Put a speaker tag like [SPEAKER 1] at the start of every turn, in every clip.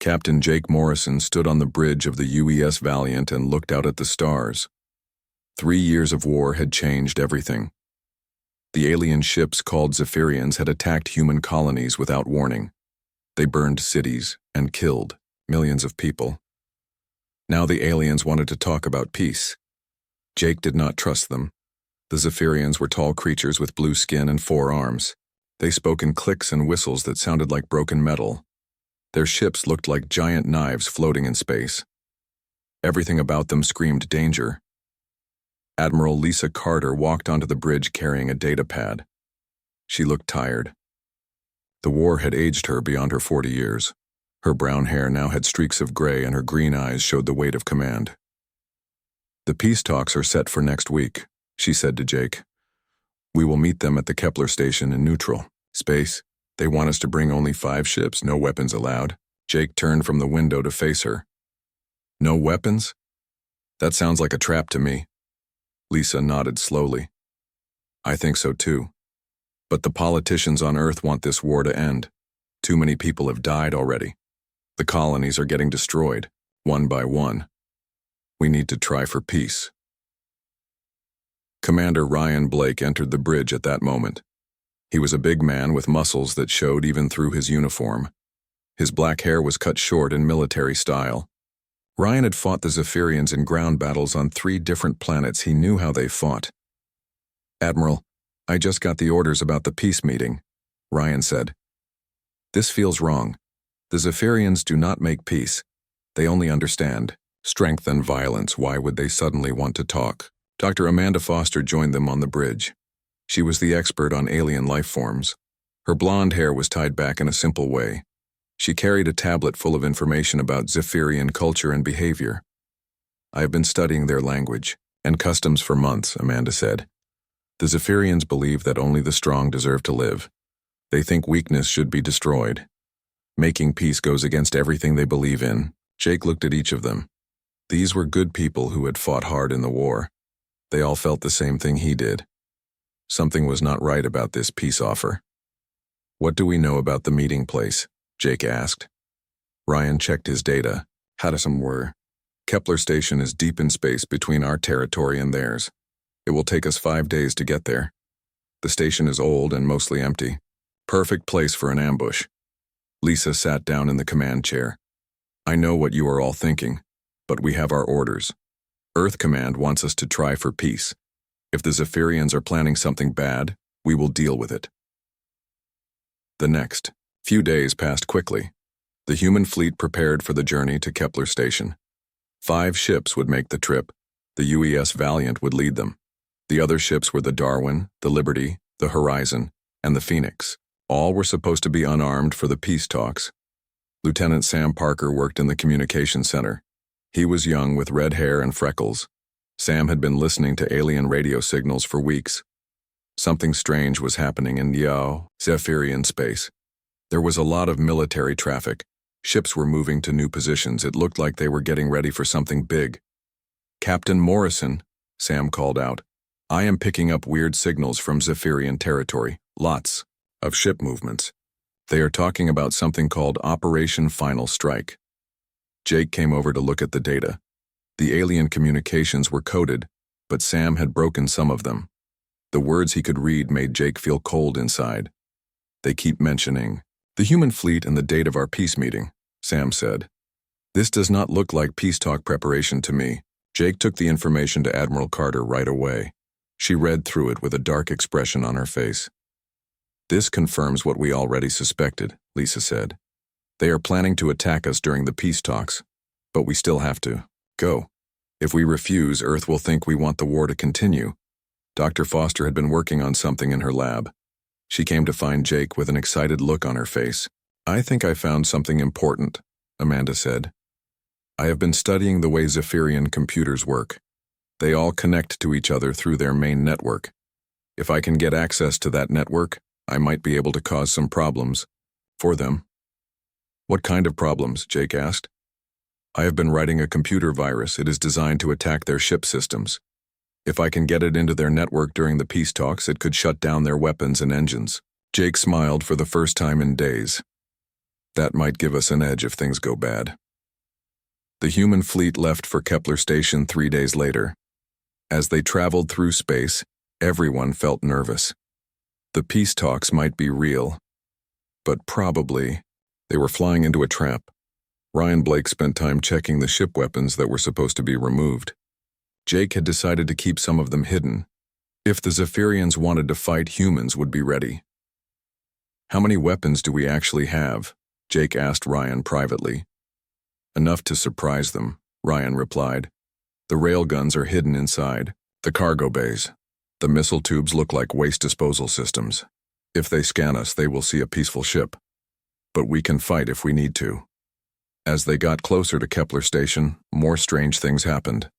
[SPEAKER 1] Captain Jake Morrison stood on the bridge of the UES Valiant and looked out at the stars. 3 years of war had changed everything. The alien ships called Zephyrians had attacked human colonies without warning. They burned cities and killed millions of people. Now the aliens wanted to talk about peace. Jake did not trust them. The Zephyrians were tall creatures with blue skin and 4 arms. They spoke in clicks and whistles that sounded like broken metal. Their ships looked like giant knives floating in space. Everything about them screamed danger. Admiral Lisa Carter walked onto the bridge carrying a data pad. She looked tired. The war had aged her beyond her 40 years. Her brown hair now had streaks of gray and her green eyes showed the weight of command. "The peace talks are set for next week," she said to Jake. "We will meet them at the Kepler station in neutral space. They want us to bring only 5 ships, no weapons allowed." Jake turned from the window to face her. "No weapons? That sounds like a trap to me." Lisa nodded slowly. "I think so too. But the politicians on Earth want this war to end. Too many people have died already. The colonies are getting destroyed, one by one. We need to try for peace." Commander Ryan Blake entered the bridge at that moment. He was a big man with muscles that showed even through his uniform. His black hair was cut short in military style. Ryan had fought the Zephyrians in ground battles on 3 different planets. He knew how they fought. "Admiral, I just got the orders about the peace meeting," Ryan said. "This feels wrong. The Zephyrians do not make peace. They only understand strength and violence. Why would they suddenly want to talk?" Dr. Amanda Foster joined them on the bridge. She was the expert on alien life forms. Her blonde hair was tied back in a simple way. She carried a tablet full of information about Zephyrian culture and behavior. "I have been studying their language and customs for months," Amanda said. "The Zephyrians believe that only the strong deserve to live. They think weakness should be destroyed. Making peace goes against everything they believe in." Jake looked at each of them. These were good people who had fought hard in the war. They all felt the same thing he did. Something was not right about this peace offer. "What do we know about the meeting place?" Jake asked. Ryan checked his data. Hadasam were. "Kepler station is deep in space between our territory and theirs. It will take us 5 days to get there. The station is old and mostly empty. Perfect place for an ambush." Lisa sat down in the command chair. "I know what you are all thinking, but we have our orders. Earth Command wants us to try for peace. If the Zephyrians are planning something bad, we will deal with it." The next few days passed quickly. The human fleet prepared for the journey to Kepler station. 5 ships would make the trip. The UES Valiant would lead them. The other ships were the Darwin, the Liberty, the Horizon, and the Phoenix. All were supposed to be unarmed for the peace talks. Lieutenant Sam Parker worked in the communication center. He was young with red hair and freckles. Sam had been listening to alien radio signals for weeks. Something strange was happening in Zephyrian space. There was a lot of military traffic. Ships were moving to new positions. It looked like they were getting ready for something big. "Captain Morrison," Sam called out, "I am picking up weird signals from Zephyrian territory. Lots of ship movements. They are talking about something called Operation Final Strike." Jake came over to look at the data. The alien communications were coded, but Sam had broken some of them. The words he could read made Jake feel cold inside. "They keep mentioning the human fleet and the date of our peace meeting," Sam said. "This does not look like peace talk preparation to me." Jake took the information to Admiral Carter right away. She read through it with a dark expression on her face. "This confirms what we already suspected," Lisa said. "They are planning to attack us during the peace talks, but we still have to go. If we refuse, Earth will think we want the war to continue." Dr. Foster had been working on something in her lab. She came to find Jake with an excited look on her face. "I think I found something important," Amanda said. "I have been studying the way Zephyrian computers work. They all connect to each other through their main network. If I can get access to that network, I might be able to cause some problems for them." "What kind of problems?" Jake asked. "I have been writing a computer virus. It is designed to attack their ship systems. If I can get it into their network during the peace talks, it could shut down their weapons and engines." Jake smiled for the first time in days. That might give us an edge if things go bad. The human fleet left for Kepler Station 3 days later. As they traveled through space, everyone felt nervous. The peace talks might be real, but probably they were flying into a trap. Ryan Blake spent time checking the ship weapons that were supposed to be removed. Jake had decided to keep some of them hidden. If the Zephyrians wanted to fight, humans would be ready. "How many weapons do we actually have?" Jake asked Ryan privately. "Enough to surprise them," Ryan replied. "The railguns are hidden inside the cargo bays. The missile tubes look like waste disposal systems. If they scan us, they will see a peaceful ship. But we can fight if we need to." As they got closer to Kepler Station, more strange things happened.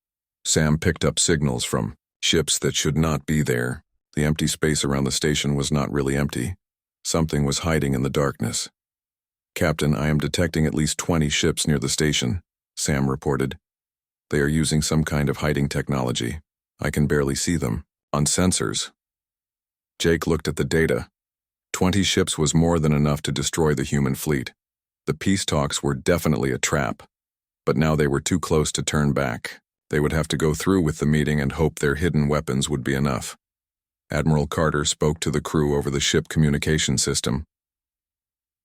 [SPEAKER 1] Sam picked up signals from ships that should not be there. The empty space around the station was not really empty. Something was hiding in the darkness. "Captain, I am detecting at least 20 ships near the station," Sam reported. "They are using some kind of hiding technology. I can barely see them on sensors." Jake looked at the data. 20 ships was more than enough to destroy the human fleet. The peace talks were definitely a trap, but now they were too close to turn back. They would have to go through with the meeting and hope their hidden weapons would be enough. Admiral Carter spoke to the crew over the ship communication system.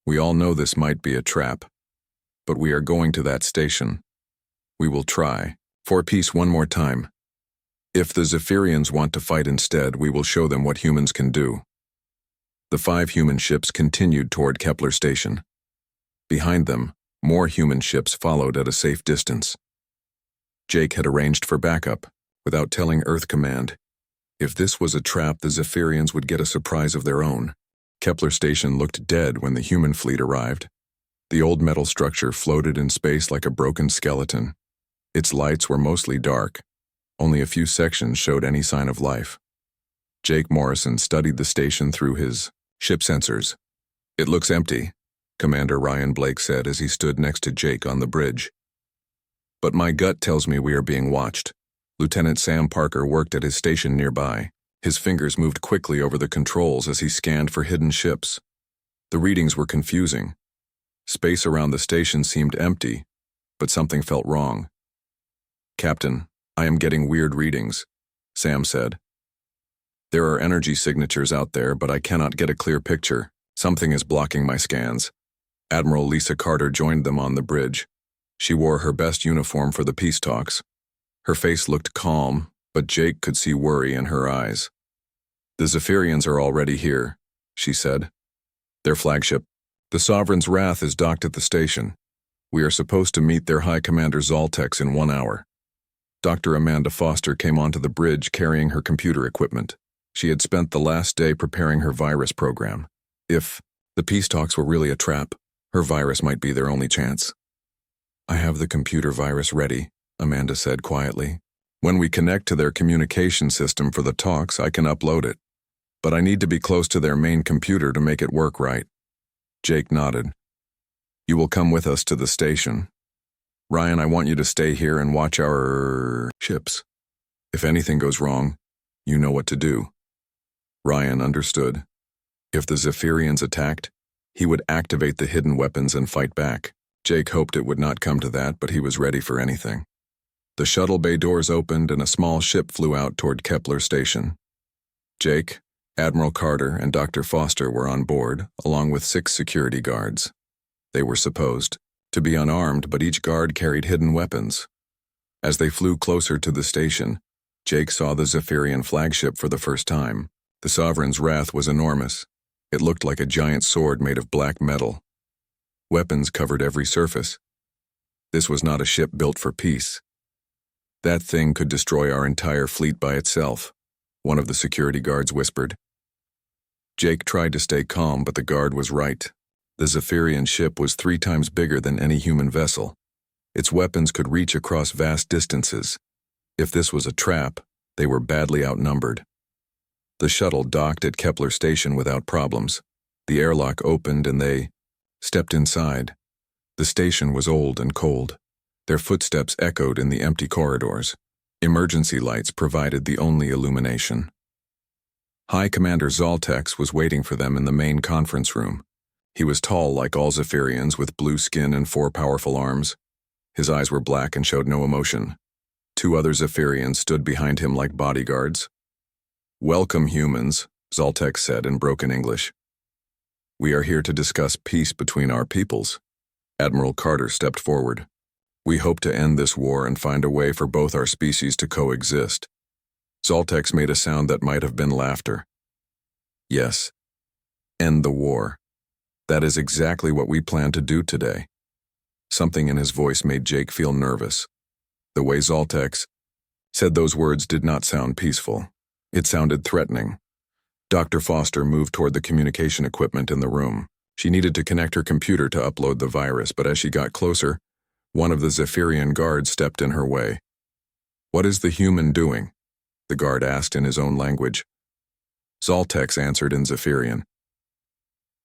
[SPEAKER 1] "We all know this might be a trap, but we are going to that station. We will try for peace one more time. If the Zephyrians want to fight instead, we will show them what humans can do." The 5 human ships continued toward Kepler Station. Behind them, more human ships followed at a safe distance. Jake had arranged for backup, without telling Earth Command. If this was a trap, the Zephyrians would get a surprise of their own. Kepler Station looked dead when the human fleet arrived. The old metal structure floated in space like a broken skeleton. Its lights were mostly dark. Only a few sections showed any sign of life. Jake Morrison studied the station through his ship sensors. "It looks empty," Commander Ryan Blake said as he stood next to Jake on the bridge. "But my gut tells me we are being watched." Lieutenant Sam Parker worked at his station nearby. His fingers moved quickly over the controls as he scanned for hidden ships. The readings were confusing. Space around the station seemed empty, but something felt wrong. "Captain, I am getting weird readings," Sam said. "There are energy signatures out there, but I cannot get a clear picture. Something is blocking my scans." Admiral Lisa Carter joined them on the bridge. She wore her best uniform for the peace talks. Her face looked calm, but Jake could see worry in her eyes. "The Zephyrians are already here," she said. "Their flagship, the Sovereign's Wrath, is docked at the station. We are supposed to meet their High Commander Zoltex in 1 hour." Dr. Amanda Foster came onto the bridge carrying her computer equipment. She had spent the last day preparing her virus program. If the peace talks were really a trap, her virus might be their only chance. "I have the computer virus ready," Amanda said quietly. "When we connect to their communication system for the talks, I can upload it. But I need to be close to their main computer to make it work right." Jake nodded. "You will come with us to the station. Ryan, I want you to stay here and watch our ships. If anything goes wrong, you know what to do." Ryan understood. If the Zephyrians attacked, he would activate the hidden weapons and fight back. Jake hoped it would not come to that, but he was ready for anything. The shuttle bay doors opened and a small ship flew out toward Kepler Station. Jake, Admiral Carter, and Dr. Foster were on board, along with 6 security guards. They were supposed to be unarmed, but each guard carried hidden weapons. As they flew closer to the station, Jake saw the Zephyrian flagship for the first time. The Sovereign's Wrath was enormous. It looked like a giant sword made of black metal. Weapons covered every surface. This was not a ship built for peace. "That thing could destroy our entire fleet by itself," one of the security guards whispered. Jake tried to stay calm, but the guard was right. The Zephyrian ship was 3 times bigger than any human vessel. Its weapons could reach across vast distances. If this was a trap, they were badly outnumbered. The shuttle docked at Kepler Station without problems. The airlock opened and they stepped inside. The station was old and cold. Their footsteps echoed in the empty corridors. Emergency lights provided the only illumination. High Commander Zoltex was waiting for them in the main conference room. He was tall like all Zephyrians, with blue skin and 4 powerful arms. His eyes were black and showed no emotion. 2 other Zephyrians stood behind him like bodyguards. "Welcome, humans," Zoltek said in broken English. "We are here to discuss peace between our peoples." Admiral Carter stepped forward. "We hope to end this war and find a way for both our species to coexist." Zoltek made a sound that might have been laughter. "Yes, end the war. That is exactly what we plan to do today." Something in his voice made Jake feel nervous. The way Zoltek said those words did not sound peaceful. It sounded threatening. Dr. Foster moved toward the communication equipment in the room. She needed to connect her computer to upload the virus, but as she got closer, one of the Zephyrian guards stepped in her way. "What is the human doing?" the guard asked in his own language. Zoltek answered in Zephyrian.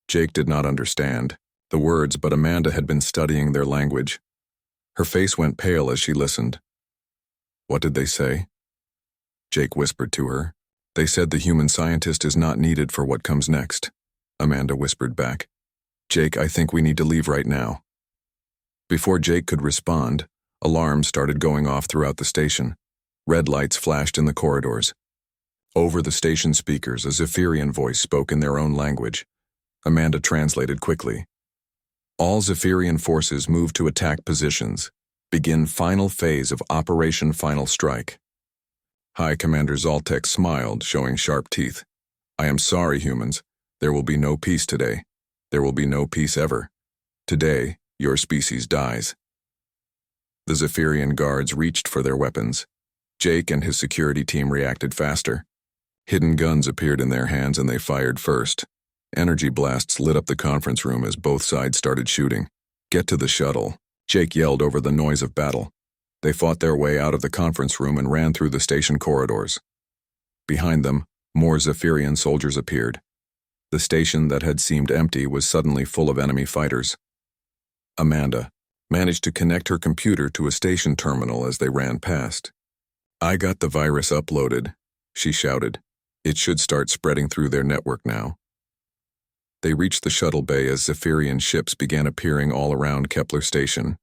[SPEAKER 1] Jake did not understand the words, but Amanda had been studying their language. Her face went pale as she listened. "What did they say?" Jake whispered to her. "They said the human scientist is not needed for what comes next," Amanda whispered back. "Jake, I think we need to leave right now." Before Jake could respond, alarms started going off throughout the station. Red lights flashed in the corridors. Over the station speakers, a Zephyrian voice spoke in their own language. Amanda translated quickly. "All Zephyrian forces move to attack positions. Begin final phase of Operation Final Strike." High Commander Zoltek smiled, showing sharp teeth. "I am sorry, humans. There will be no peace today. There will be no peace ever. Today, your species dies." The Zephyrian guards reached for their weapons. Jake and his security team reacted faster. Hidden guns appeared in their hands and they fired first. Energy blasts lit up the conference room as both sides started shooting. "Get to the shuttle," Jake yelled over the noise of battle. They fought their way out of the conference room and ran through the station corridors. Behind them, more Zephyrian soldiers appeared. The station that had seemed empty was suddenly full of enemy fighters. Amanda managed to connect her computer to a station terminal as they ran past. "I got the virus uploaded," she shouted. "It should start spreading through their network now." They reached the shuttle bay as Zephyrian ships began appearing all around Kepler Station.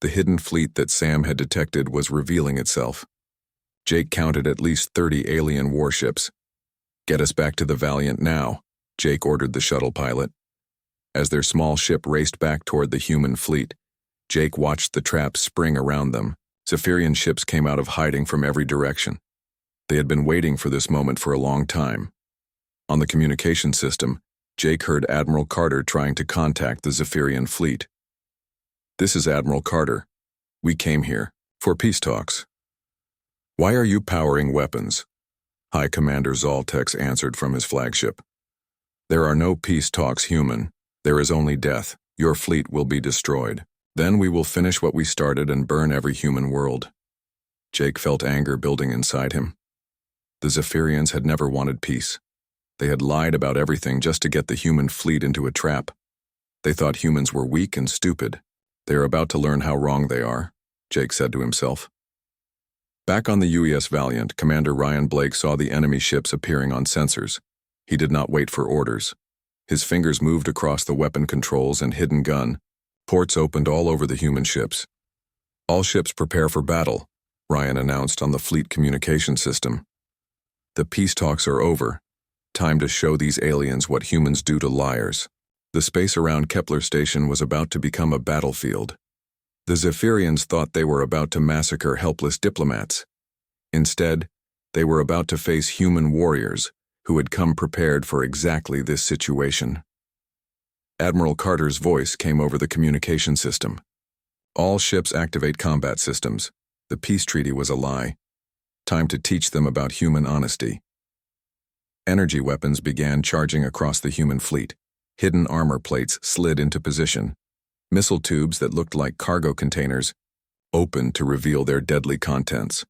[SPEAKER 1] The hidden fleet that Sam had detected was revealing itself. Jake counted at least 30 alien warships. "Get us back to the Valiant now," Jake ordered the shuttle pilot. As their small ship raced back toward the human fleet, Jake watched the traps spring around them. Zephyrian ships came out of hiding from every direction. They had been waiting for this moment for a long time. On the communication system, Jake heard Admiral Carter trying to contact the Zephyrian fleet. "This is Admiral Carter. We came here for peace talks." "Why are you powering weapons?" High Commander Zoltek answered from his flagship. "There are no peace talks, human. There is only death. Your fleet will be destroyed. Then we will finish what we started and burn every human world." Jake felt anger building inside him. The Zephyrians had never wanted peace. They had lied about everything just to get the human fleet into a trap. They thought humans were weak and stupid. They are about to learn how wrong they are, Jake said to himself. Back on the UES Valiant, Commander Ryan Blake saw the enemy ships appearing on sensors. He did not wait for orders. His fingers moved across the weapon controls and hidden gun. Ports opened all over the human ships. "All ships prepare for battle," Ryan announced on the fleet communication system. "The peace talks are over. Time to show these aliens what humans do to liars." The space around Kepler Station was about to become a battlefield. The Zephyrians thought they were about to massacre helpless diplomats. Instead, they were about to face human warriors who had come prepared for exactly this situation. Admiral Carter's voice came over the communication system. "All ships activate combat systems. The peace treaty was a lie. Time to teach them about human honesty." Energy weapons began charging across the human fleet. Hidden armor plates slid into position. Missile tubes that looked like cargo containers opened to reveal their deadly contents.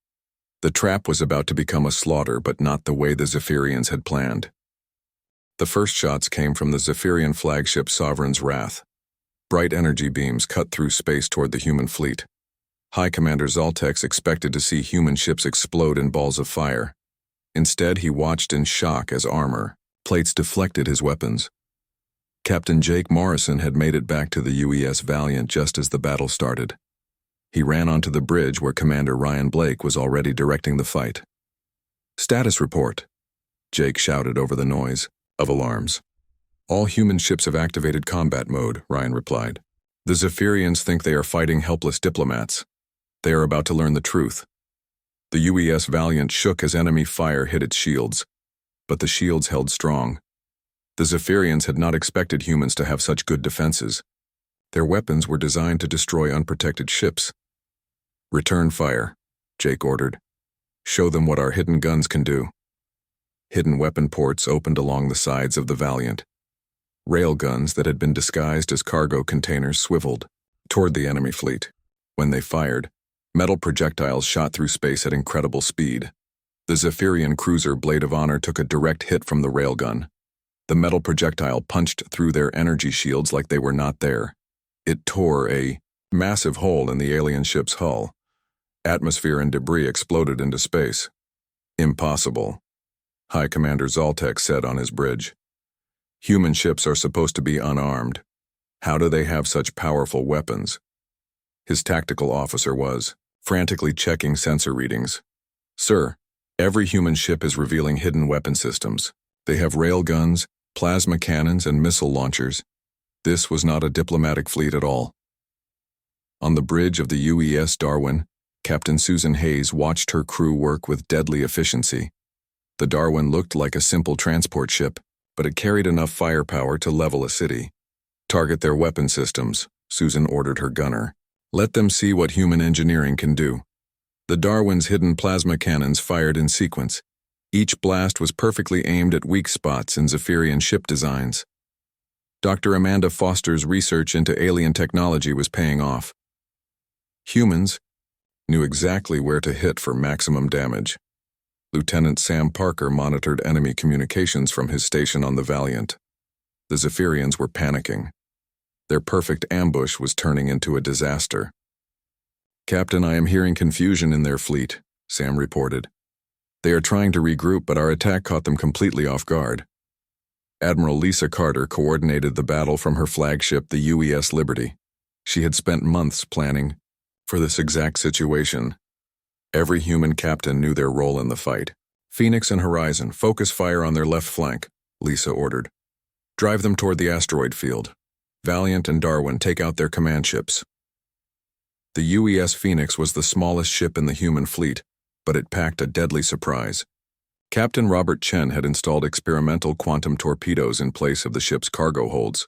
[SPEAKER 1] The trap was about to become a slaughter, but not the way the Zephyrians had planned. The first shots came from the Zephyrian flagship Sovereign's Wrath. Bright energy beams cut through space toward the human fleet. High Commander Zoltek expected to see human ships explode in balls of fire. Instead, he watched in shock as armor plates deflected his weapons. Captain Jake Morrison had made it back to the UES Valiant just as the battle started. He ran onto the bridge where Commander Ryan Blake was already directing the fight. "Status report," Jake shouted over the noise of alarms. "All human ships have activated combat mode," Ryan replied. "The Zephyrians think they are fighting helpless diplomats. They are about to learn the truth." The UES Valiant shook as enemy fire hit its shields, but the shields held strong. The Zephyrians had not expected humans to have such good defenses. Their weapons were designed to destroy unprotected ships. "Return fire," Jake ordered. "Show them what our hidden guns can do." Hidden weapon ports opened along the sides of the Valiant. Railguns that had been disguised as cargo containers swiveled toward the enemy fleet. When they fired, metal projectiles shot through space at incredible speed. The Zephyrian cruiser Blade of Honor took a direct hit from the railgun. The metal projectile punched through their energy shields like they were not there. It tore a massive hole in the alien ship's hull. Atmosphere and debris exploded into space. "Impossible," High Commander Zaltek said on his bridge. "Human ships are supposed to be unarmed. How do they have such powerful weapons?" His tactical officer was frantically checking sensor readings. "Sir, every human ship is revealing hidden weapon systems. They have railguns, plasma cannons, and missile launchers. This was not a diplomatic fleet at all." On the bridge of the UES Darwin, Captain Susan Hayes watched her crew work with deadly efficiency. The Darwin looked like a simple transport ship, but it carried enough firepower to level a city. "Target their weapon systems," Susan ordered her gunner. "Let them see what human engineering can do." The Darwin's hidden plasma cannons fired in sequence. Each blast was perfectly aimed at weak spots in Zephyrian ship designs. Dr. Amanda Foster's research into alien technology was paying off. Humans knew exactly where to hit for maximum damage. Lieutenant Sam Parker monitored enemy communications from his station on the Valiant. The Zephyrians were panicking. Their perfect ambush was turning into a disaster. "Captain, I am hearing confusion in their fleet," Sam reported. "They are trying to regroup, but our attack caught them completely off guard." Admiral Lisa Carter coordinated the battle from her flagship, the UES Liberty. She had spent months planning for this exact situation. Every human captain knew their role in the fight. "Phoenix and Horizon, focus fire on their left flank," Lisa ordered. "Drive them toward the asteroid field. Valiant and Darwin, take out their command ships." The UES Phoenix was the smallest ship in the human fleet, but it packed a deadly surprise. Captain Robert Chen had installed experimental quantum torpedoes in place of the ship's cargo holds.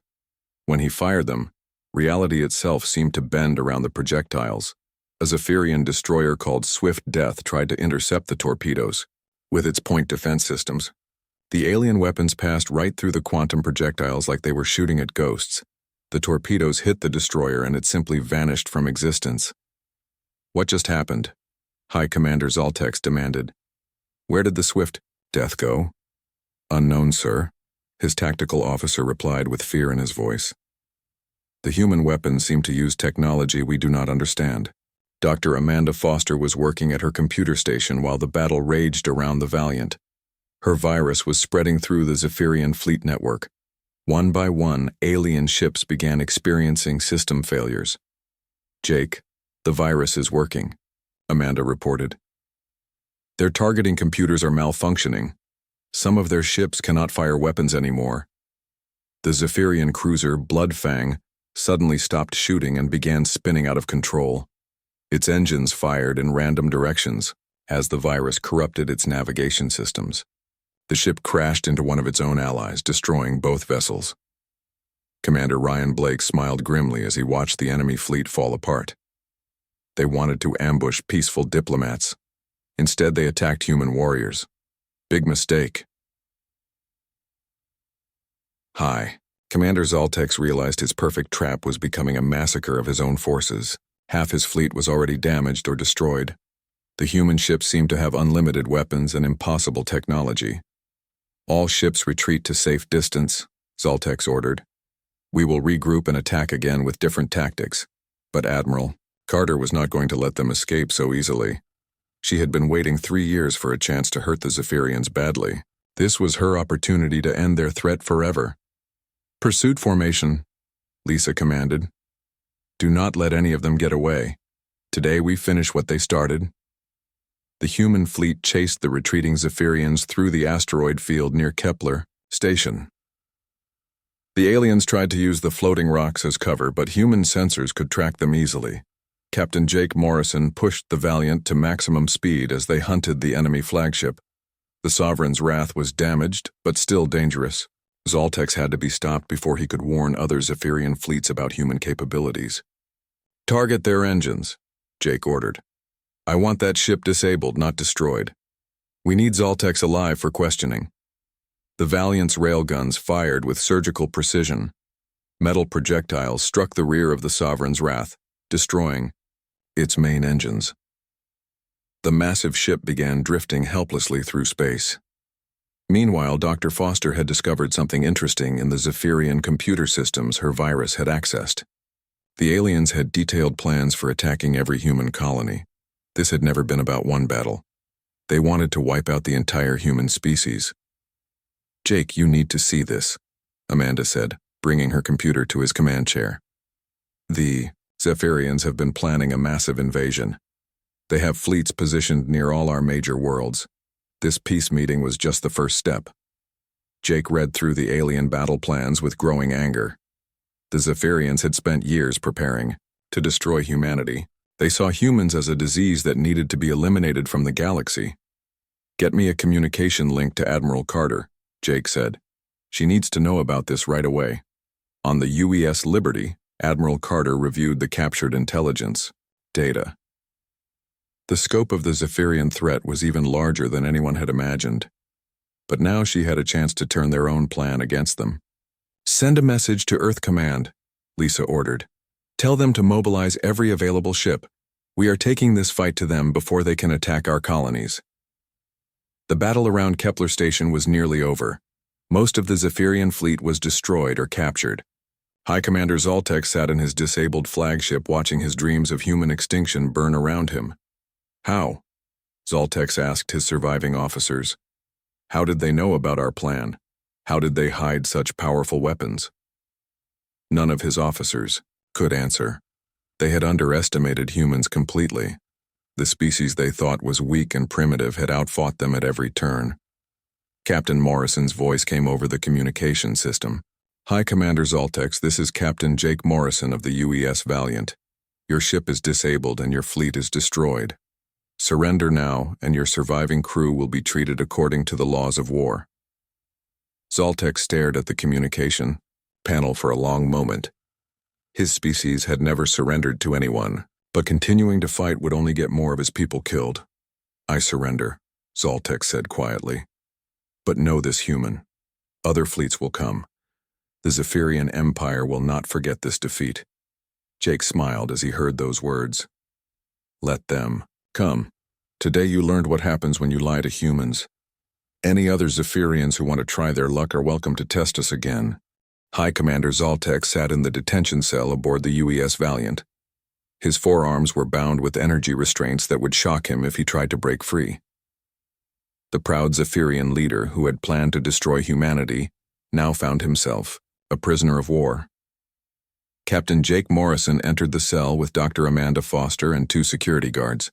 [SPEAKER 1] When he fired them, reality itself seemed to bend around the projectiles. A Zephyrian destroyer called Swift Death tried to intercept the torpedoes. With its point defense systems, the alien weapons passed right through the quantum projectiles like they were shooting at ghosts. The torpedoes hit the destroyer and it simply vanished from existence. "What just happened?" High Commander Zaltex demanded. "Where did the Swift Death go?" "Unknown, sir," his tactical officer replied with fear in his voice. "The human weapons seem to use technology we do not understand." Dr. Amanda Foster was working at her computer station while the battle raged around the Valiant. Her virus was spreading through the Zephyrian fleet network. One by one, alien ships began experiencing system failures. "Jake, the virus is working," Amanda reported. "Their targeting computers are malfunctioning. Some of their ships cannot fire weapons anymore." The Zephyrian cruiser Bloodfang suddenly stopped shooting and began spinning out of control. Its engines fired in random directions as the virus corrupted its navigation systems. The ship crashed into one of its own allies, destroying both vessels. Commander Ryan Blake smiled grimly as he watched the enemy fleet fall apart. They wanted to ambush peaceful diplomats. Instead, they attacked human warriors. Big mistake. Hi. Commander Zaltex realized his perfect trap was becoming a massacre of his own forces. Half his fleet was already damaged or destroyed. The human ships seemed to have unlimited weapons and impossible technology. "All ships retreat to safe distance," Zaltex ordered. "We will regroup and attack again with different tactics." But Admiral Carter was not going to let them escape so easily. She had been waiting 3 years for a chance to hurt the Zephyrians badly. This was her opportunity to end their threat forever. Pursuit formation, Lisa commanded. Do not let any of them get away. Today we finish what they started. The human fleet chased the retreating Zephyrians through the asteroid field near Kepler Station. The aliens tried to use the floating rocks as cover, but human sensors could track them easily. Captain Jake Morrison pushed the Valiant to maximum speed as they hunted the enemy flagship. The Sovereign's wrath was damaged, but still dangerous. Zoltex had to be stopped before he could warn other Zephyrian fleets about human capabilities. Target their engines, Jake ordered. I want that ship disabled, not destroyed. We need Zoltex alive for questioning. The Valiant's railguns fired with surgical precision. Metal projectiles struck the rear of the Sovereign's wrath, destroying its main engines. The massive ship began drifting helplessly through space. Meanwhile, Dr. Foster had discovered something interesting in the Zephyrian computer systems her virus had accessed. The aliens had detailed plans for attacking every human colony. This had never been about one battle. They wanted to wipe out the entire human species. Jake, you need to see this, Amanda said, bringing her computer to his command chair. The Zephyrians have been planning a massive invasion. They have fleets positioned near all our major worlds. This peace meeting was just the first step. Jake read through the alien battle plans with growing anger. The Zephyrians had spent years preparing to destroy humanity. They saw humans as a disease that needed to be eliminated from the galaxy. Get me a communication link to Admiral Carter, Jake said. She needs to know about this right away. On the UES Liberty, Admiral Carter reviewed the captured intelligence data. The scope of the Zephyrian threat was even larger than anyone had imagined. But now she had a chance to turn their own plan against them. Send a message to Earth Command, Lisa ordered. Tell them to mobilize every available ship. We are taking this fight to them before they can attack our colonies. The battle around Kepler Station was nearly over. Most of the Zephyrian fleet was destroyed or captured. High Commander Zoltex sat in his disabled flagship watching his dreams of human extinction burn around him. How? Zoltex asked his surviving officers. How did they know about our plan? How did they hide such powerful weapons? None of his officers could answer. They had underestimated humans completely. The species they thought was weak and primitive had outfought them at every turn. Captain Morrison's voice came over the communication system. High Commander Zoltex, this is Captain Jake Morrison of the UES Valiant. Your ship is disabled and your fleet is destroyed. Surrender now, and your surviving crew will be treated according to the laws of war. Zoltex stared at the communication panel for a long moment. His species had never surrendered to anyone, but continuing to fight would only get more of his people killed. I surrender, Zoltex said quietly. But know this, human. Other fleets will come. The Zephyrian Empire will not forget this defeat. Jake smiled as he heard those words. Let them come. Today you learned what happens when you lie to humans. Any other Zephyrians who want to try their luck are welcome to test us again. High Commander Zoltex sat in the detention cell aboard the UES Valiant. His forearms were bound with energy restraints that would shock him if he tried to break free. The proud Zephyrian leader who had planned to destroy humanity now found himself a prisoner of war. Captain Jake Morrison entered the cell with Dr. Amanda Foster and 2 security guards.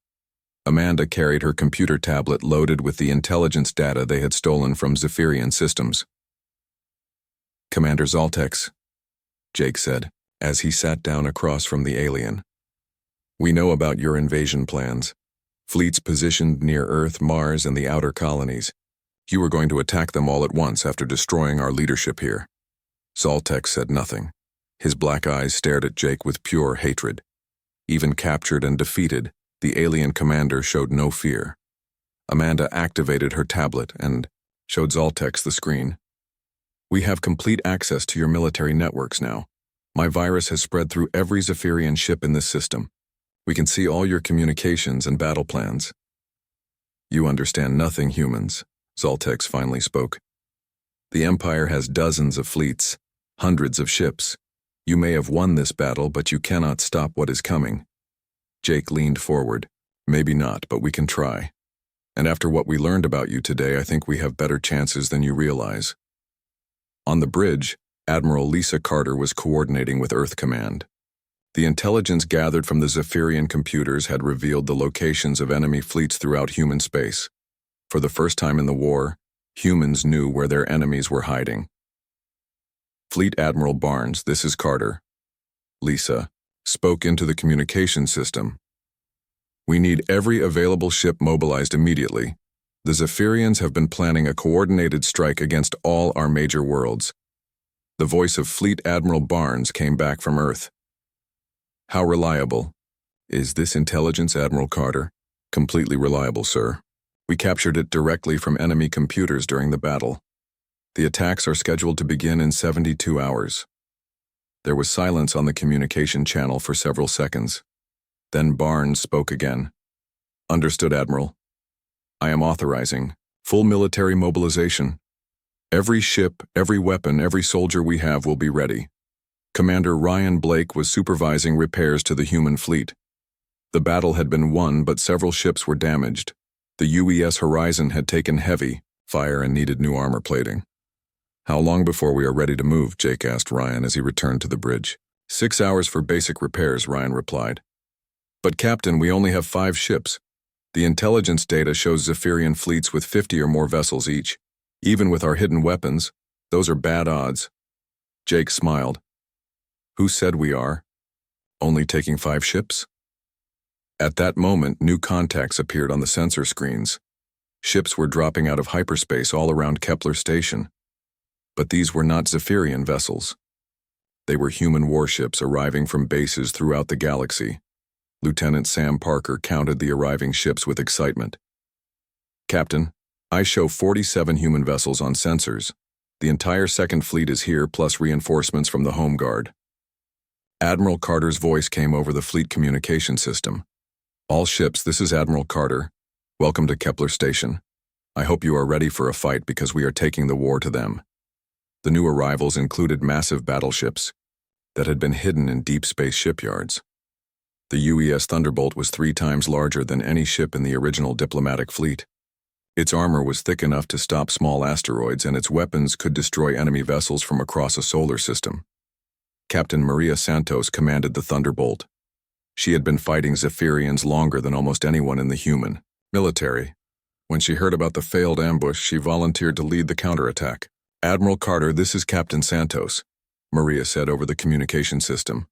[SPEAKER 1] Amanda carried her computer tablet loaded with the intelligence data they had stolen from Zephyrian systems. Commander Zoltex, Jake said, as he sat down across from the alien. We know about your invasion plans. Fleets positioned near Earth, Mars, and the outer colonies. You were going to attack them all at once after destroying our leadership here. Zoltex said nothing. His black eyes stared at Jake with pure hatred. Even captured and defeated, the alien commander showed no fear. Amanda activated her tablet and showed Zoltex the screen. We have complete access to your military networks now. My virus has spread through every Zephyrian ship in this system. We can see all your communications and battle plans. You understand nothing, humans, Zoltex finally spoke. The Empire has dozens of fleets, hundreds of ships. You may have won this battle, but you cannot stop what is coming. Jake leaned forward. Maybe not, but we can try. And after what we learned about you today, I think we have better chances than you realize. On the bridge, Admiral Lisa Carter was coordinating with Earth Command. The intelligence gathered from the Zephyrian computers had revealed the locations of enemy fleets throughout human space. For the first time in the war, humans knew where their enemies were hiding. Fleet Admiral Barnes, this is Carter. Lisa spoke into the communication system. We need every available ship mobilized immediately. The Zephyrians have been planning a coordinated strike against all our major worlds. The voice of Fleet Admiral Barnes came back from Earth. How reliable? Is this intelligence, Admiral Carter? Completely reliable, sir. We captured it directly from enemy computers during the battle. The attacks are scheduled to begin in 72 hours. There was silence on the communication channel for several seconds. Then Barnes spoke again. Understood, Admiral. I am authorizing full military mobilization. Every ship, every weapon, every soldier we have will be ready. Commander Ryan Blake was supervising repairs to the human fleet. The battle had been won, but several ships were damaged. The UES Horizon had taken heavy fire and needed new armor plating. How long before we are ready to move? Jake asked Ryan as he returned to the bridge. 6 hours for basic repairs, Ryan replied. But Captain, we only have 5 ships. The intelligence data shows Zephyrian fleets with 50 or more vessels each. Even with our hidden weapons, those are bad odds. Jake smiled. Who said we are? Only taking 5 ships? At that moment, new contacts appeared on the sensor screens. Ships were dropping out of hyperspace all around Kepler Station. But these were not Zephyrian vessels. They were human warships arriving from bases throughout the galaxy. Lieutenant Sam Parker counted the arriving ships with excitement. Captain, I show 47 human vessels on sensors. The entire Second Fleet is here, plus reinforcements from the Home Guard. Admiral Carter's voice came over the fleet communication system. All ships, this is Admiral Carter. Welcome to Kepler Station. I hope you are ready for a fight because we are taking the war to them. The new arrivals included massive battleships that had been hidden in deep space shipyards. The UES Thunderbolt was 3 times larger than any ship in the original diplomatic fleet. Its armor was thick enough to stop small asteroids, and its weapons could destroy enemy vessels from across a solar system. Captain Maria Santos commanded the Thunderbolt. She had been fighting Zephyrians longer than almost anyone in the human military. When she heard about the failed ambush, she volunteered to lead the counterattack. Admiral Carter, this is Captain Santos, Maria said over the communication system.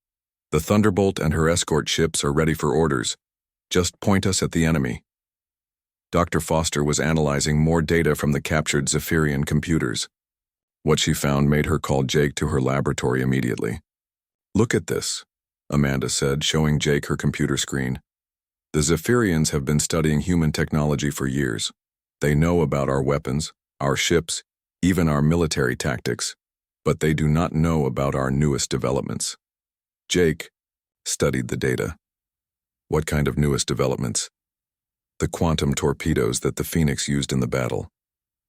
[SPEAKER 1] The Thunderbolt and her escort ships are ready for orders. Just point us at the enemy. Dr. Foster was analyzing more data from the captured Zephyrian computers. What she found made her call Jake to her laboratory immediately. Look at this, Amanda said, showing Jake her computer screen. The Zephyrians have been studying human technology for years. They know about our weapons, our ships, even our military tactics, but they do not know about our newest developments. Jake studied the data. What kind of newest developments? The quantum torpedoes that the Phoenix used in the battle,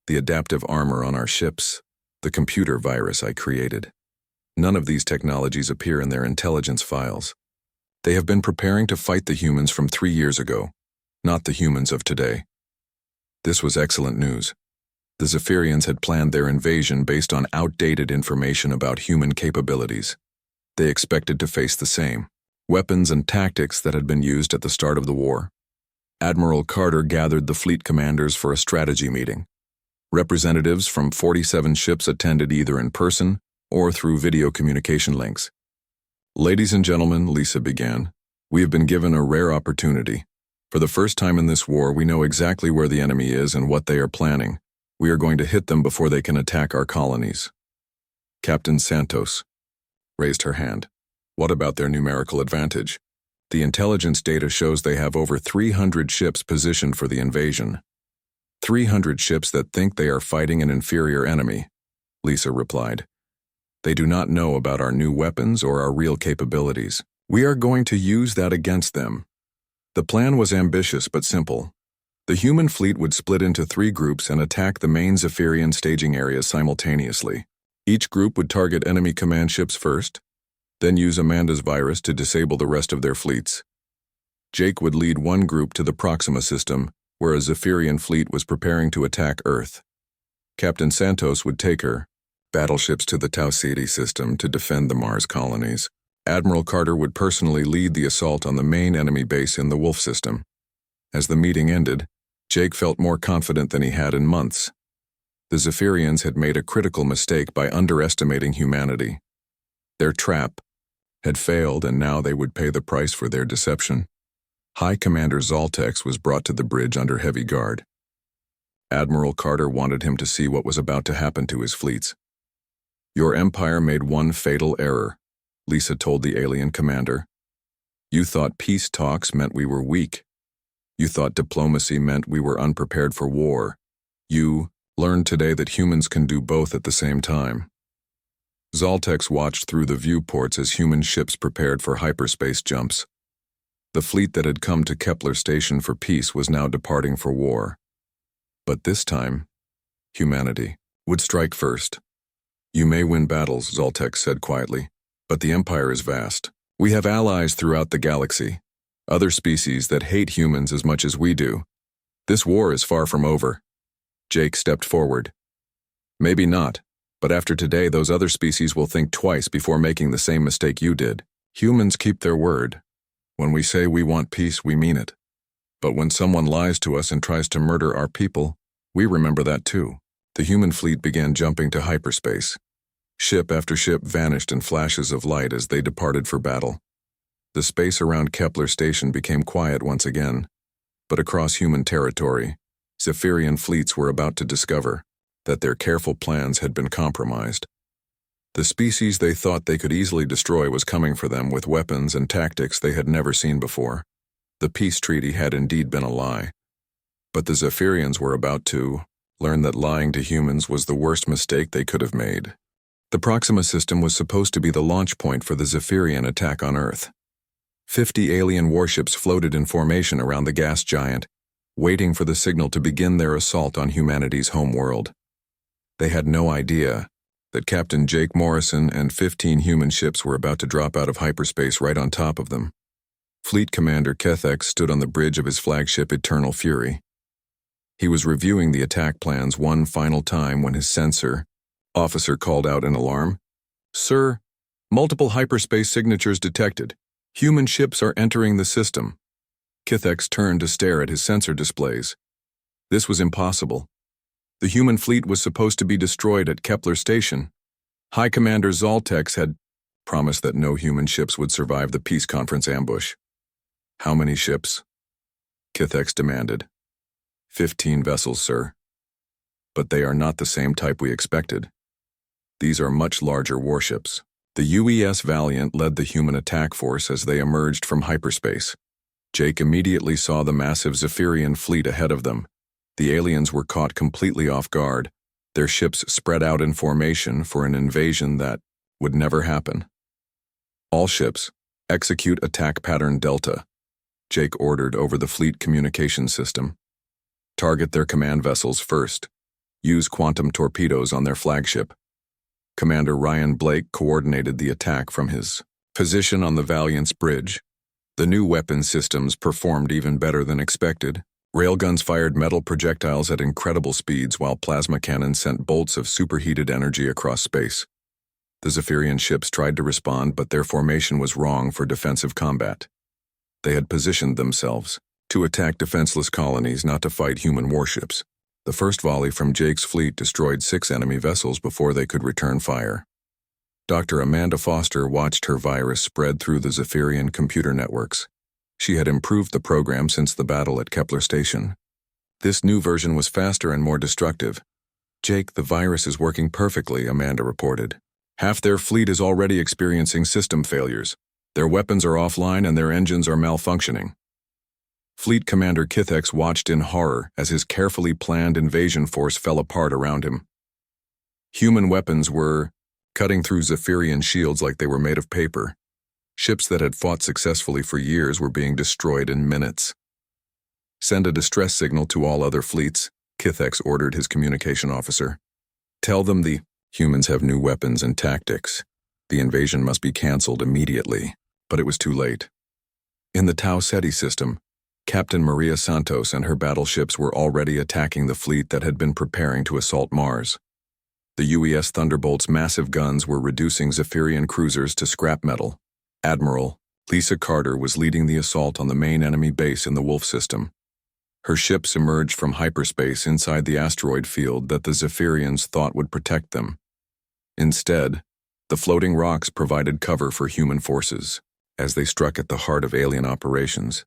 [SPEAKER 1] the adaptive armor on our ships, the computer virus I created. None of these technologies appear in their intelligence files. They have been preparing to fight the humans from 3 years ago, not the humans of today. This was excellent news. The Zephyrians had planned their invasion based on outdated information about human capabilities. They expected to face the same weapons and tactics that had been used at the start of the war. Admiral Carter gathered the fleet commanders for a strategy meeting. Representatives from 47 ships attended either in person or through video communication links. Ladies and gentlemen, Lisa began, we have been given a rare opportunity. For the first time in this war, we know exactly where the enemy is and what they are planning. We are going to hit them before they can attack our colonies. Captain Santos raised her hand. What about their numerical advantage? The intelligence data shows they have over 300 ships positioned for the invasion. 300 ships that think they are fighting an inferior enemy, Lisa replied. They do not know about our new weapons or our real capabilities. We are going to use that against them. The plan was ambitious but simple. The human fleet would split into 3 groups and attack the main Zephyrian staging areas simultaneously. Each group would target enemy command ships first, then use Amanda's virus to disable the rest of their fleets. Jake would lead one group to the Proxima system, where a Zephyrian fleet was preparing to attack Earth. Captain Santos would take her battleships to the Tau Ceti system to defend the Mars colonies. Admiral Carter would personally lead the assault on the main enemy base in the Wolf system. As the meeting ended, Jake felt more confident than he had in months. The Zephyrians had made a critical mistake by underestimating humanity. Their trap had failed, and now they would pay the price for their deception. High Commander Zaltex was brought to the bridge under heavy guard. Admiral Carter wanted him to see what was about to happen to his fleets. "Your empire made one fatal error," Lisa told the alien commander. "You thought peace talks meant we were weak. You thought diplomacy meant we were unprepared for war. You learned today that humans can do both at the same time." Zaltex watched through the viewports as human ships prepared for hyperspace jumps. The fleet that had come to Kepler Station for peace was now departing for war. But this time, humanity would strike first. "You may win battles," Zaltex said quietly, "but the Empire is vast. We have allies throughout the galaxy, other species that hate humans as much as we do. This war is far from over." Jake stepped forward. "Maybe not, but after today those other species will think twice before making the same mistake you did. Humans keep their word. When we say we want peace, we mean it. But when someone lies to us and tries to murder our people, we remember that too." The human fleet began jumping to hyperspace. Ship after ship vanished in flashes of light as they departed for battle. The space around Kepler Station became quiet once again, but across human territory, Zephyrian fleets were about to discover that their careful plans had been compromised. The species they thought they could easily destroy was coming for them with weapons and tactics they had never seen before. The peace treaty had indeed been a lie. But the Zephyrians were about to learn that lying to humans was the worst mistake they could have made. The Proxima system was supposed to be the launch point for the Zephyrian attack on Earth. 50 alien warships floated in formation around the gas giant, waiting for the signal to begin their assault on humanity's home world. They had no idea that Captain Jake Morrison and 15 human ships were about to drop out of hyperspace right on top of them. Fleet Commander Kethex stood on the bridge of his flagship Eternal Fury. He was reviewing the attack plans one final time when his sensor officer called out in alarm. "Sir, multiple hyperspace signatures detected. Human ships are entering the system." Kethex turned to stare at his sensor displays. This was impossible. The human fleet was supposed to be destroyed at Kepler Station. High Commander Zaltex had promised that no human ships would survive the peace conference ambush. "How many ships?" Kethex demanded. 15 vessels, sir. But they are not the same type we expected. These are much larger warships. The UES Valiant led the human attack force as they emerged from hyperspace. Jake immediately saw the massive Zephyrian fleet ahead of them. The aliens were caught completely off guard, their ships spread out in formation for an invasion that would never happen. "All ships, execute attack pattern Delta," Jake ordered over the fleet communication system. "Target their command vessels first. Use quantum torpedoes on their flagship." Commander Ryan Blake coordinated the attack from his position on the Valiant's bridge. The new weapon systems performed even better than expected. Railguns fired metal projectiles at incredible speeds while plasma cannons sent bolts of superheated energy across space. The Zephyrian ships tried to respond, but their formation was wrong for defensive combat. They had positioned themselves to attack defenseless colonies, not to fight human warships. The first volley from Jake's fleet destroyed 6 enemy vessels before they could return fire. Dr. Amanda Foster watched her virus spread through the Zephyrian computer networks. She had improved the program since the battle at Kepler Station. This new version was faster and more destructive. "Jake, the virus is working perfectly," Amanda reported. "Half their fleet is already experiencing system failures. Their weapons are offline and their engines are malfunctioning." Fleet Commander Kethex watched in horror as his carefully planned invasion force fell apart around him. Human weapons were cutting through Zephyrian shields like they were made of paper. Ships that had fought successfully for years were being destroyed in minutes. "Send a distress signal to all other fleets," Kethex ordered his communication officer. "Tell them the humans have new weapons and tactics. The invasion must be cancelled immediately." But it was too late. In the Tau Ceti system, Captain Maria Santos and her battleships were already attacking the fleet that had been preparing to assault Mars. The UES Thunderbolt's massive guns were reducing Zephyrian cruisers to scrap metal. Admiral Lisa Carter was leading the assault on the main enemy base in the Wolf system. Her ships emerged from hyperspace inside the asteroid field that the Zephyrians thought would protect them. Instead, the floating rocks provided cover for human forces. As they struck at the heart of alien operations,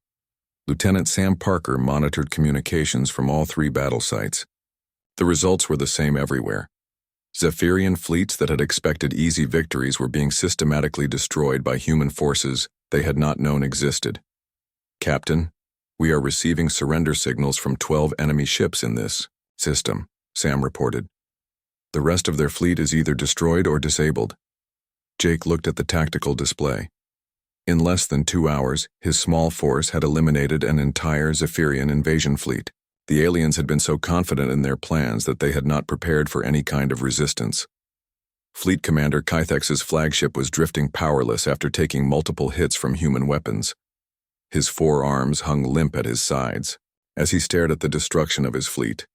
[SPEAKER 1] Lieutenant Sam Parker monitored communications from all three battle sites. The results were the same everywhere. Zephyrian fleets that had expected easy victories were being systematically destroyed by human forces they had not known existed. "Captain, we are receiving surrender signals from 12 enemy ships in this system," Sam reported. "The rest of their fleet is either destroyed or disabled." Jake looked at the tactical display. In less than 2 hours, his small force had eliminated an entire Zephyrian invasion fleet. The aliens had been so confident in their plans that they had not prepared for any kind of resistance. Fleet Commander Kythex's flagship was drifting powerless after taking multiple hits from human weapons. His 4 arms hung limp at his sides as he stared at the destruction of his fleet.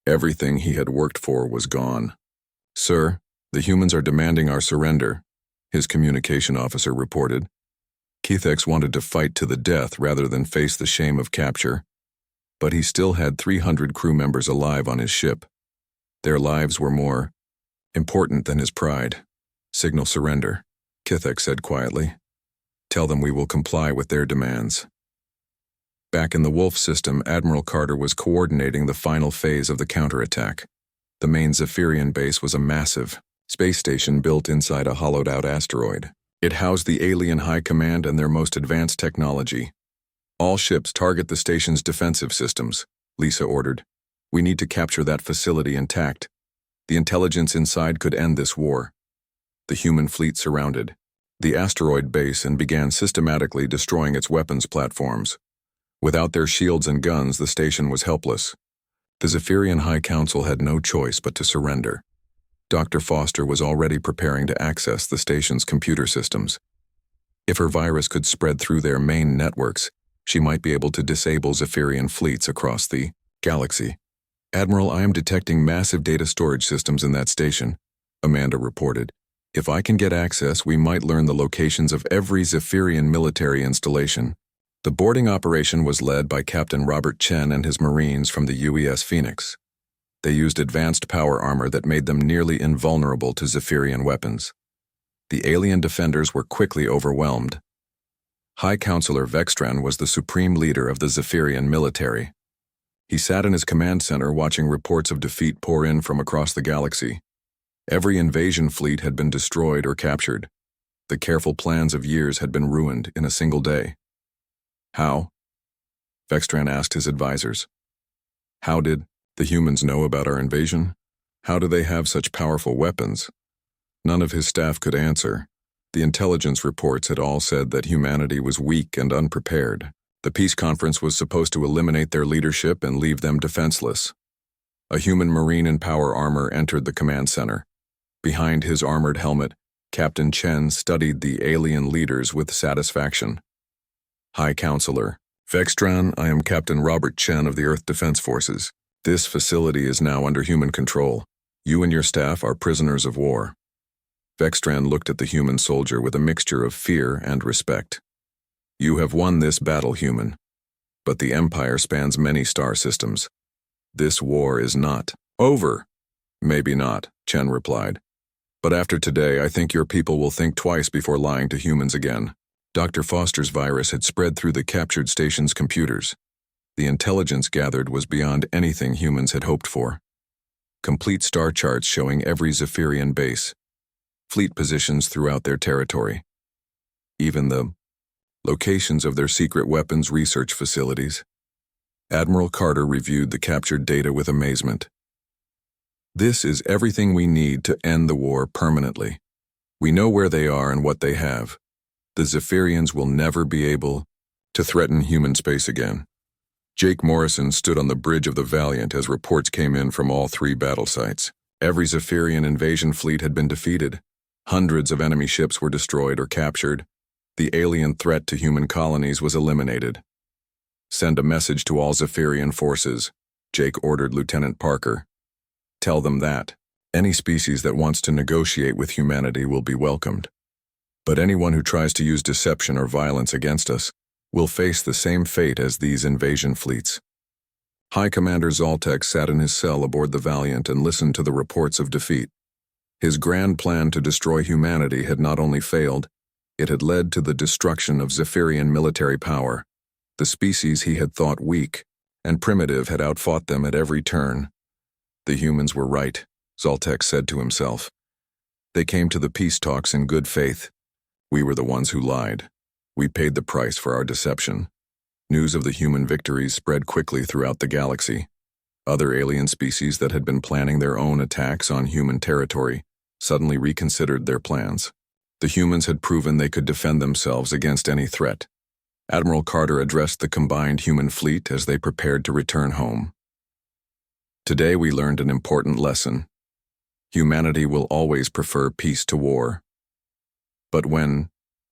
[SPEAKER 1] Everything he had worked for was gone. "Sir, the humans are demanding our surrender," his communication officer reported. Kythex wanted to fight to the death rather than face the shame of capture, but he still had 300 crew members alive on his ship. Their lives were more important than his pride. "Signal surrender," Kythex said quietly. "Tell them we will comply with their demands." Back in the Wolf system, Admiral Carter was coordinating the final phase of the counterattack. The main Zephyrian base was a massive space station built inside a hollowed-out asteroid. It housed the alien high command and their most advanced technology. "All ships target the station's defensive systems," Lisa ordered. "We need to capture that facility intact. The intelligence inside could end this war." The human fleet surrounded the asteroid base and began systematically destroying its weapons platforms. Without their shields and guns, the station was helpless. The Zephyrian High Council had no choice but to surrender. Dr. Foster was already preparing to access the station's computer systems. If her virus could spread through their main networks, she might be able to disable Zephyrian fleets across the galaxy. "Admiral, I am detecting massive data storage systems in that station," Amanda reported. "If I can get access, we might learn the locations of every Zephyrian military installation." The boarding operation was led by Captain Robert Chen and his Marines from the UES Phoenix. They used advanced power armor that made them nearly invulnerable to Zephyrian weapons. The alien defenders were quickly overwhelmed. High Counselor Vextran was the supreme leader of the Zephyrian military. He sat in his command center watching reports of defeat pour in from across the galaxy. Every invasion fleet had been destroyed or captured. The careful plans of years had been ruined in a single day. "How?" Vextran asked his advisors. "How did the humans know about our invasion? How do they have such powerful weapons?" None of his staff could answer. The intelligence reports had all said that humanity was weak and unprepared. The peace conference was supposed to eliminate their leadership and leave them defenseless. A human Marine in power armor entered the command center. Behind his armored helmet, Captain Chen studied the alien leaders with satisfaction. "High Counselor Vextran, I am Captain Robert Chen of the Earth Defense Forces. This facility is now under human control. You and your staff are prisoners of war." Vextran looked at the human soldier with a mixture of fear and respect. "You have won this battle, human. But the Empire spans many star systems. This war is not over." "Maybe not," Chen replied. "But after today, I think your people will think twice before lying to humans again." Dr. Foster's virus had spread through the captured station's computers. The intelligence gathered was beyond anything humans had hoped for. Complete star charts showing every Zephyrian base, fleet positions throughout their territory, even the locations of their secret weapons research facilities. Admiral Carter reviewed the captured data with amazement. "This is everything we need to end the war permanently. We know where they are and what they have. The Zephyrians will never be able to threaten human space again." Jake Morrison stood on the bridge of the Valiant as reports came in from all three battle sites. Every Zephyrian invasion fleet had been defeated. Hundreds of enemy ships were destroyed or captured. The alien threat to human colonies was eliminated. "Send a message to all Zephyrian forces," Jake ordered Lieutenant Parker. "Tell them that, Any species that wants to negotiate with humanity will be welcomed. But anyone who tries to use deception or violence against us will face the same fate as these invasion fleets. High Commander Zoltek sat in his cell aboard the Valiant and listened to the reports of defeat. His grand plan to destroy humanity had not only failed, it had led to the destruction of Zephyrian military power. The species he had thought weak and primitive had outfought them at every turn. The humans were right, Zoltek said to himself. They came to the peace talks in good faith. We were the ones who lied. We paid the price for our deception. News of the human victories spread quickly throughout the galaxy. Other alien species that had been planning their own attacks on human territory suddenly reconsidered their plans. The humans had proven they could defend themselves against any threat. Admiral Carter addressed the combined human fleet as they prepared to return home. Today we learned an important lesson. Humanity will always prefer peace to war. But when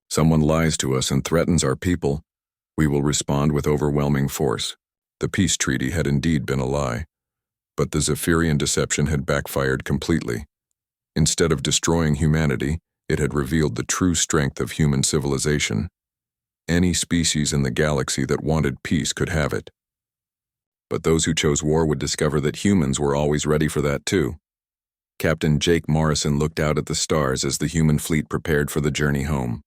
[SPEAKER 1] someone lies to us and threatens our people, we will respond with overwhelming force. The peace treaty had indeed been a lie, but the Zephyrian deception had backfired completely. Instead of destroying humanity, it had revealed the true strength of human civilization. Any species in the galaxy that wanted peace could have it. But those who chose war would discover that humans were always ready for that too. Captain Jake Morrison looked out at the stars as the human fleet prepared for the journey home.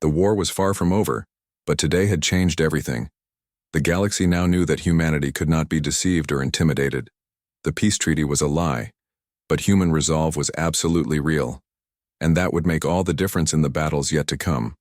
[SPEAKER 1] The war was far from over, but today had changed everything. The galaxy now knew that humanity could not be deceived or intimidated. The peace treaty was a lie, but human resolve was absolutely real, and that would make all the difference in the battles yet to come.